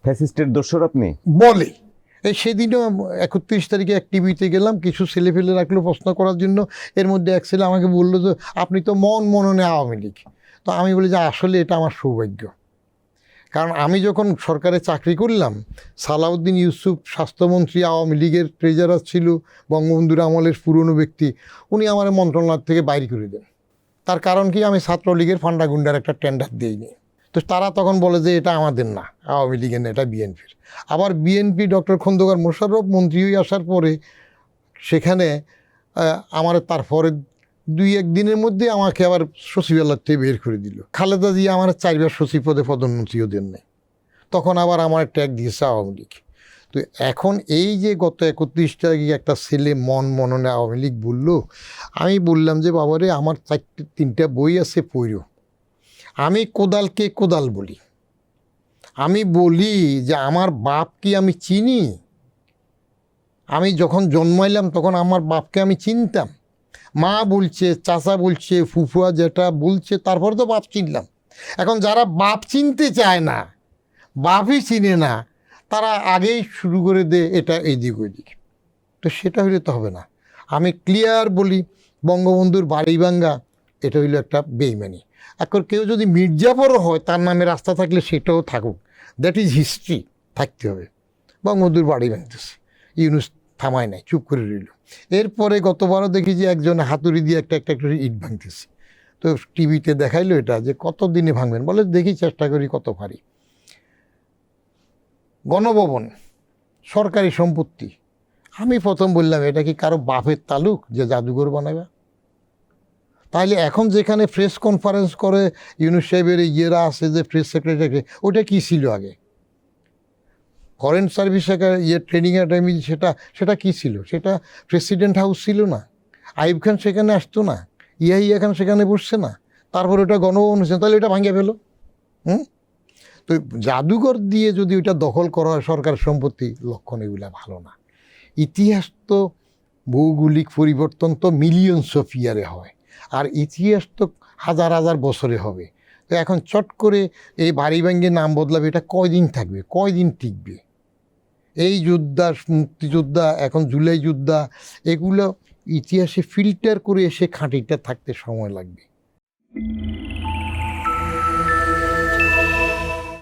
ফ্যাসিস্টের দোসর আপনি? বলে এই সেদিনও 31 তারিখে এক টিভিতে গেলাম, কিছু ছেলে ফেলে রাখলো প্রশ্ন করার জন্য। এর মধ্যে এক ছেলে আমাকে বললো যে আপনি তো মননে আওয়ামী লীগ। তো আমি বলি যে আসলে এটা আমার সৌভাগ্য, কারণ আমি যখন সরকারে চাকরি করলাম, সালাউদ্দিন ইউসুফ স্বাস্থ্যমন্ত্রী আওয়ামী লীগের ট্রেজারার ছিল, বঙ্গবন্ধুর আমলের পুরনো ব্যক্তি, উনি আমার মন্ত্রণালয় থেকে বাইরে করে দেন। তার কারণ কি, আমি ছাত্রলীগের ফান্ডাগুন্ডার একটা টেন্ডার দিইনি। তো তারা তখন বলে যে এটা আমাদের না, আওয়ামী লীগের না, এটা বিএনপির। আবার বিএনপি ডক্টর খন্দকার মোশাররফ মন্ত্রী হয়ে আসার পরে সেখানে আমার তারপরে 2-1 দিনের মধ্যে আমাকে আবার সচিবালয় থেকে বের করে দিল। খালেদা জিয়া আমার 4বার সচিব পদে পদোন্নতিও দেন নাই, তখন আবার আমার ট্যাগ দিয়েছে আওয়ামী লীগ। তো এখন এই যে গত 31 তারিখে একটা ছেলে মননে আওয়ামী লীগ বললো, আমি বললাম যে বাবারে আমার 3টা বই আছে, পড়ো। আমি কোদালকে কোদাল বলি। আমি বলি যে আমার বাপ কি আমি চিনি? আমি যখন জন্মাইলাম তখন আমার বাপকে আমি চিনতাম? মা বলছে, চাচা বলছে, ফুফুয়া যেটা বলছে, তারপর তো বাপ চিনলাম। এখন যারা বাপ চিনতে চায় না, বাপই চিনে না, তারা আগেই শুরু করে দে এটা এইদিক ওইদিক। তো সেটা হইলে তো হবে না। আমি ক্লিয়ার বলি, বঙ্গবন্ধুর বাড়ি ভাঙ্গা এটা হইলো একটা বেইমানি। এখন কেউ যদি মির্জাফরও হয়, তার নামে রাস্তা থাকলে সেটাও থাকুক, দ্যাট ইজ হিস্ট্রি, থাকতে হবে। বঙ্গবন্ধুর বাড়ি ভাঙতেছে, ইউনুস থামায় নাই, চুপ করে রইল। এরপরে গতবারও দেখি যে একজন হাতুড়ি দিয়ে একটা করে ইট ভাঙতেছে। তো টিভিতে দেখাইলো এটা যে কত দিনে ভাঙবেন, বলে দেখি চেষ্টা করি কত পারি। গণভবন সরকারি সম্পত্তি। আমি প্রথম বললাম এটা কি কারো বাপের তালুক যে জাদুঘর বানাবে? তাহলে এখন যেখানে প্রেস কনফারেন্স করে ইউনুস সাহেবের ইয়েরা আছে যে প্রেস সেক্রেটারি, ওটা কী ছিল আগে? ফরেন সার্ভিস ট্রেনিং একাডেমি, সেটা কী ছিল? সেটা প্রেসিডেন্ট হাউস ছিল না? আইব খান সেখানে আসতো না? ইয়াহিয়া খান সেখানে বসছে না? তারপর ওটা গণভবন হচ্ছে, তাহলে এটা ভাঙিয়ে ফেলো। তো জাদুঘর দিয়ে যদি ওইটা দখল করা হয় সরকার সম্পত্তি, লক্ষণ এগুলা ভালো না। ইতিহাস তো ভৌগোলিক পরিবর্তন তো মিলিয়নস অফ ইয়ারে হয়, আর ইতিহাস তো হাজার হাজার বছরে হবে। তো এখন চট করে এই বাড়ি ভাঙ্গে নাম বদলাবে, এটা কয়দিন থাকবে, কয়দিন টিকবে? এই যোদ্ধা, মুক্তিযোদ্ধা, এখন জুলাই যোদ্ধা, এগুলো ইতিহাসে ফিল্টার করে এসে খাঁটিটা থাকতে সময় লাগবে।